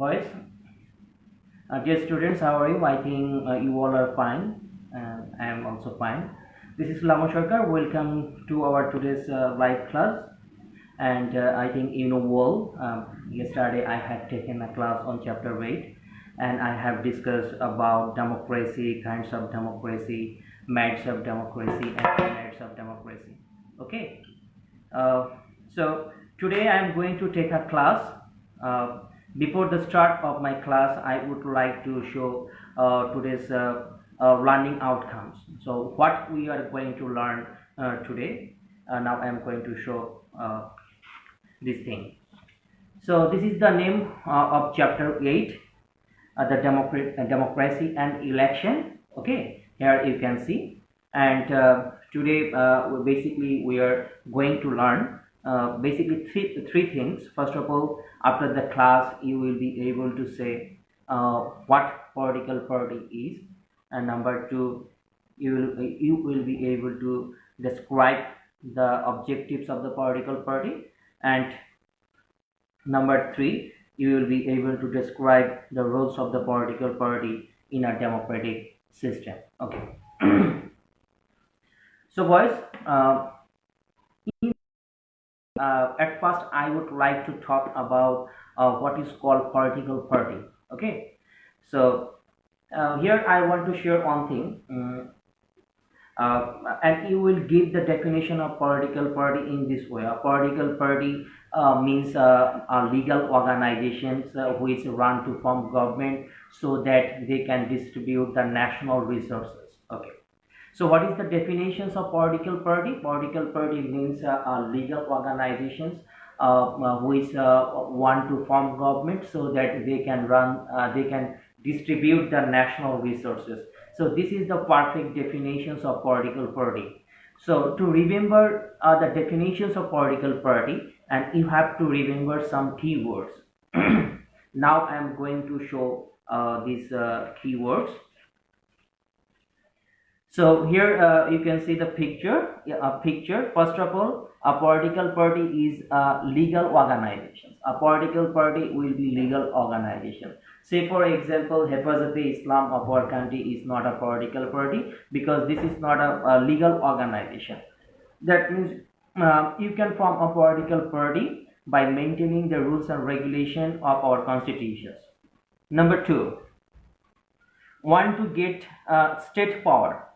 Boys, dear students, how are you? I think you all are fine. I am also fine. This is Lama Sharkar. Welcome to our today's live class. And I think you know well. Yesterday I had taken a class on chapter 8, and I have discussed about democracy, kinds of democracy, merits of democracy, and merits of democracy. Okay. Uh, so today I am going to take a class. Uh, Before the start of my class, I would like to show today's learning outcomes. So what we are going to learn today. Now I am going to show this thing. So this is the name of chapter 8, democracy and election. Okay, here you can see, and today basically we are going to learn basically three things. First of all, after the class you will be able to say what political party is, and number two, you will be able to describe the objectives of the political party, and number three, you will be able to describe the roles of the political party in a democratic system. Okay. So, boys, at first I would like to talk about what is called political party. Okay. So here I want to share one thing. And you will give the definition of political party in this way. A political party means legal organizations which run to form government so that they can distribute the national resources. Okay. So what is the definitions of political party? Political party means legal organizations which want to form government so that they can distribute the national resources. So this is the perfect definitions of political party. So to remember the definitions of political party, and you have to remember some keywords. Now I am going to show these keywords. So here you can see the picture. A picture. First of all, a political party is a legal organization. A political party will be legal organization. Say for example, Hifaz-e-Islam of our country is not a political party because this is not a legal organization. That means you can form a political party by maintaining the rules and regulation of our constitutions. Number two, want to get state power.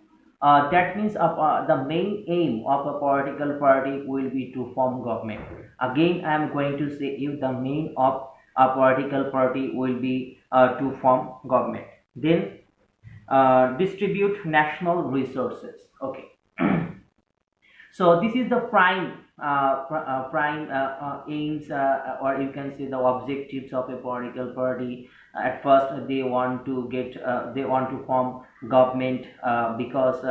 That means the main aim of a political party will be to form government. Again, I am going to say if the main of a political party will be to form government. Then distribute national resources. Okay. So this is the prime aims, or you can say the objectives of a political party. At first, they want to form government because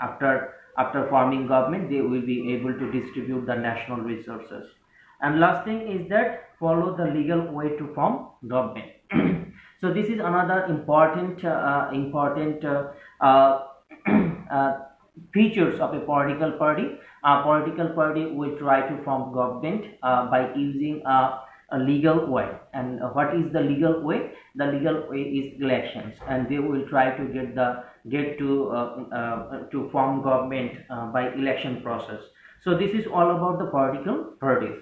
after forming government, they will be able to distribute the national resources. And last thing is that follow the legal way to form government. So this is another important features of a political party. A political party will try to form government by using a legal way. And what is the legal way? The legal way is elections, and they will try to to form government by election process. So this is all about the political parties.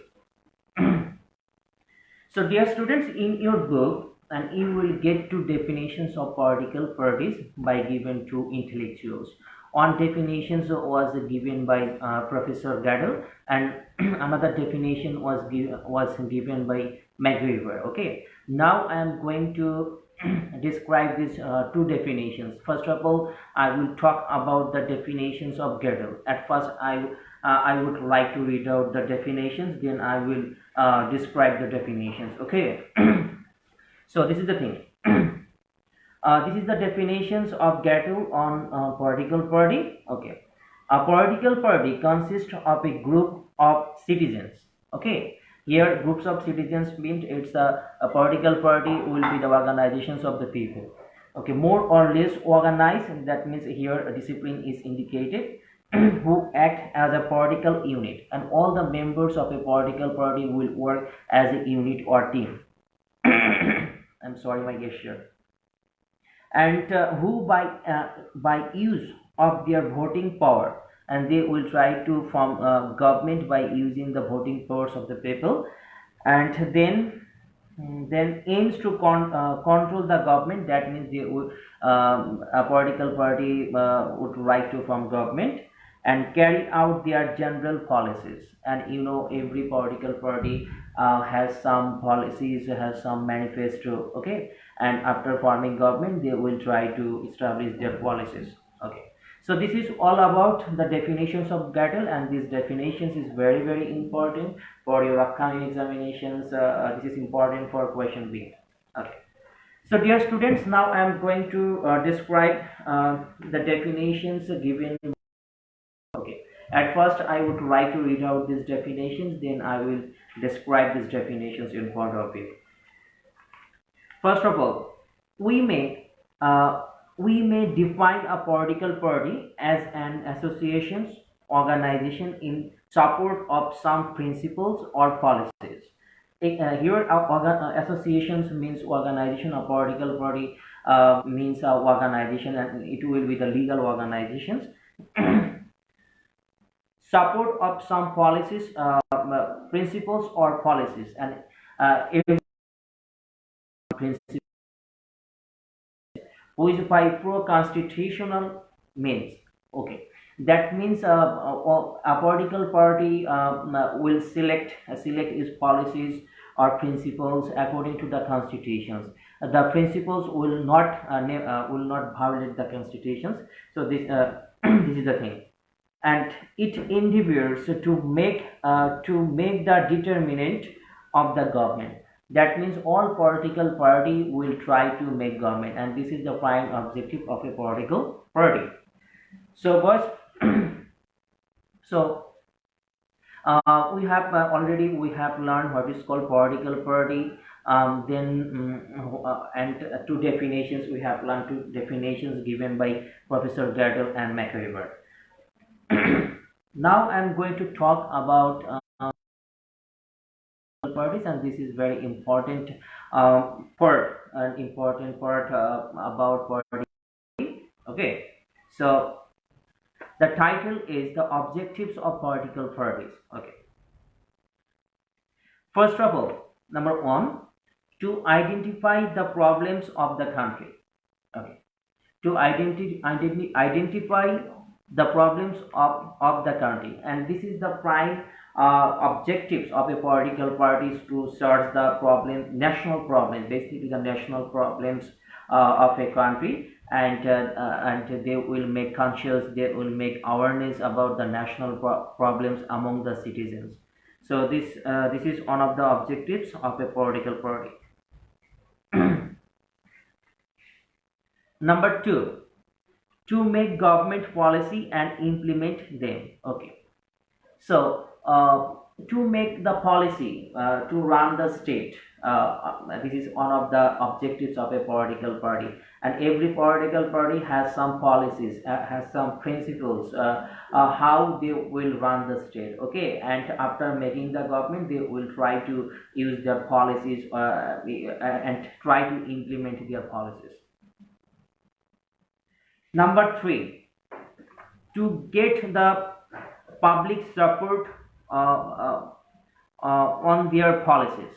So dear students, in your book, and you will get two definitions of political parties by given to intellectuals. One definition was given by Professor Gadel, and another definition was given by McGregor. Okay, now I am going to describe these two definitions. First of all, I will talk about the definitions of Gadel. At first, I would like to read out the definitions, then I will describe the definitions. Okay. So this is the thing. This is the definitions of Gatto on political party. Okay, a political party consists of a group of citizens. Okay, here groups of citizens means it's a political party will be the organizations of the people. Okay, more or less organized, and that means here a discipline is indicated. Who act as a political unit, and all the members of a political party will work as a unit or team. I'm sorry, my gesture. And who by use of their voting power, and they will try to form a government by using the voting powers of the people, and then aims to control the government. That means they would, a political party would like to form government and carry out their general policies. And you know, every political party has some policies, has some manifesto, okay, and after forming government they will try to establish their policies, okay. So this is all about the definitions of GATL, and these definitions is very important for your upcoming examinations. This is important for question B, okay. So dear students, now I am going to describe the definitions given. Okay. At first, I would like to read out these definitions, then I will describe these definitions in front of you. First of all, we may uh, we may define a political party as an association, organization in support of some principles or policies. Here, associations means organization. A political party means organization, and it will be the legal organizations. Support of some policies, principles or policies, and every principle which by pro-constitutional means. Okay, that means a political party will select its policies or principles according to the constitutions. The principles will not violate the constitutions. So this this is the thing, and it endeavors to make the determinant of the government. That means all political party will try to make government, and this is the prime objective of a political party. So boys, so we have already we have learned what is called political party. And two definitions, we have learned two definitions given by Professor Gödel and McIver. Now I'm going to talk about parties, and this is very important part about party. Okay, so the title is the objectives of political parties. Okay, first of all, number one, to identify the problems of the country. Okay, to identify the problems of the country, and this is the prime objectives of a political parties, to search the national problems, basically the national problems of a country, and they will make conscious, they will make awareness about the national problems among the citizens. So this is one of the objectives of a political party. Number two, to make government policy and implement them. Okay, so to make the policy, to run the state, this is one of the objectives of a political party, and every political party has some policies, has some principles, how they will run the state. Okay, and after making the government, they will try to use their policies and try to implement their policies. Number three, to get the public support on their policies.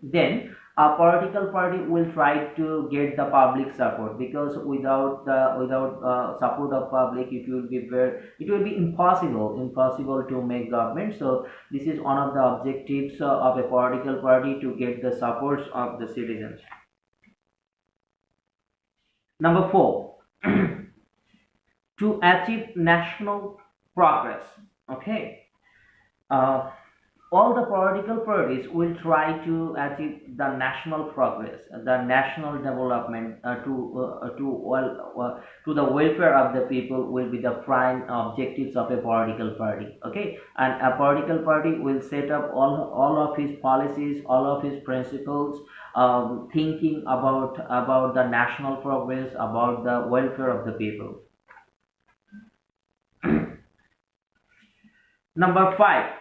Then a political party will try to get the public support, because without support of public, it will be impossible to make government. So this is one of the objectives of a political party, to get the supports of the citizens. Number four, to achieve national progress. Okay, uh, all the political parties will try to achieve the national progress, the national development, to the welfare of the people will be the prime objectives of a political party. Okay, and a political party will set up all of his policies, all of his principles, thinking about the national progress, about the welfare of the people. Number five,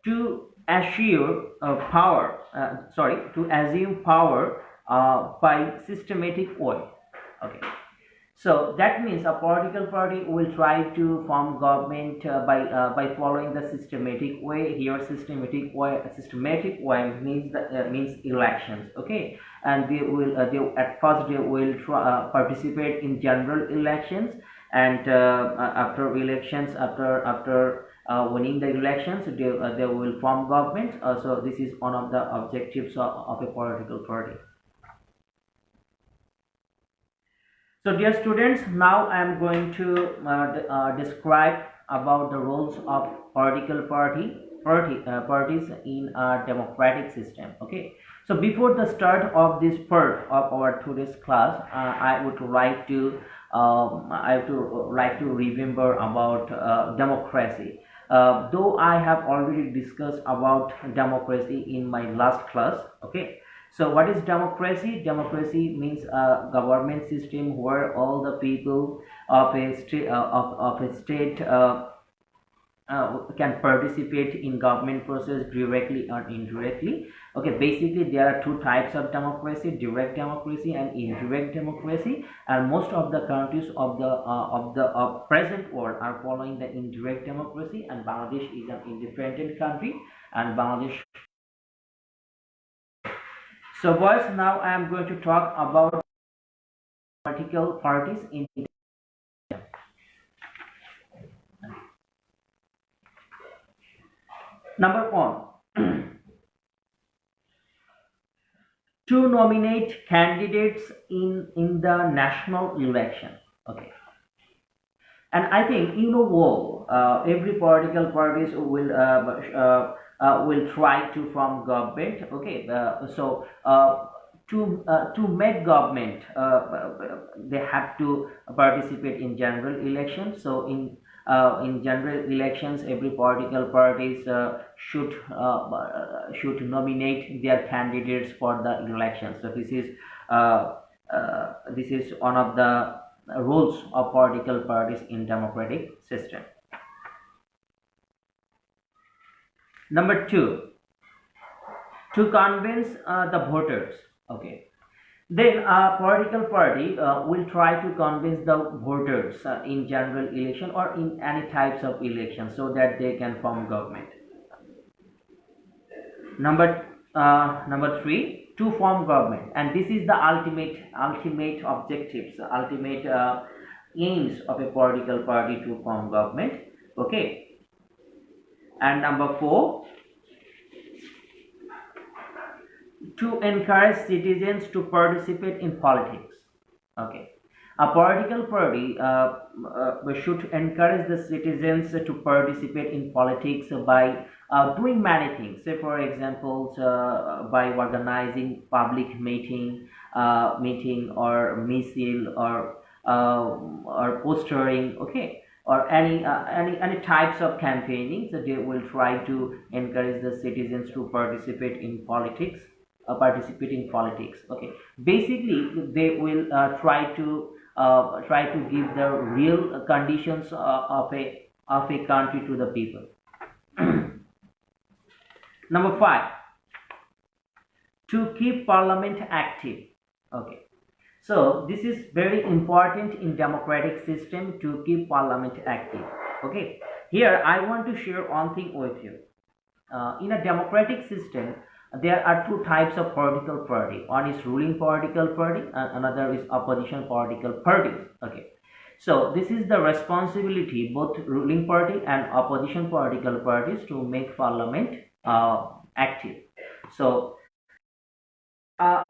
to assure power, to assume power by systematic way. Okay. So that means a political party will try to form government by following the systematic way. Here, systematic way means elections. Okay, and they at first they will participate in general elections, and after elections, after winning the elections, they will form government. So this is one of the objectives of a political party. So dear students, now I am going to describe about the roles of parties in a democratic system. Okay. So before the start of this part of our today's class, I would like to remember about democracy. Though I have already discussed about democracy in my last class. Okay. So what is democracy? Democracy means a government system where all the people of a state can participate in government process directly or indirectly. Okay, basically there are two types of democracy: direct democracy and indirect democracy. And most of the countries of the present world are following the indirect democracy. And Bangladesh is an independent country, and Bangladesh. So boys, now I am going to talk about political parties in number one. To nominate candidates in the national election. Okay, and I think well, every political parties will try to form government. Okay, to make government, they have to participate in general elections. So in general elections, every political parties should nominate their candidates for the election. So this is one of the roles of political parties in democratic system. Number two, to convince the voters. Okay, then a political party will try to convince the voters in general election or in any types of election so that they can form government. Number three, to form government, and this is the ultimate objectives, ultimate aims of a political party to form government. Okay, and number four, to encourage citizens to participate in politics. Okay, a political party should encourage the citizens to participate in politics by doing many things. Say, for example, by organizing public meeting or missile or postering. Okay, or any types of campaigning. So they will try to encourage the citizens to participate in politics. Okay, basically they will try to give the real conditions of a country to the people. Number five, to keep parliament active. Okay, so this is very important in democratic system, to keep parliament active. Okay, here I want to share one thing with you. In a democratic system, there are two types of political party. One is ruling political party and another is opposition political parties. Okay, so this is the responsibility both ruling party and opposition political parties to make parliament active. So uh,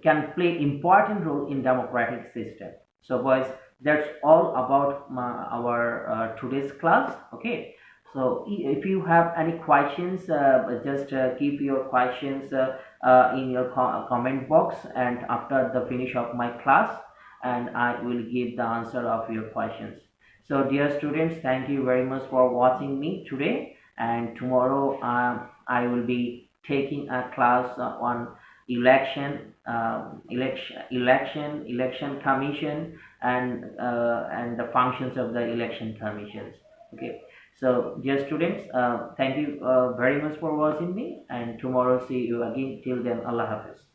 can play important role in democratic system. So boys, that's all about our today's class. Okay, so if you have any questions, just keep your questions in your comment box, and after the finish of my class, and I will give the answer of your questions. So dear students, thank you very much for watching me today, and tomorrow I will be taking a class on election commission, and the functions of the election commissions. Okay, So, dear students, thank you very much for watching me, and tomorrow see you again. Till then, Allah Hafiz.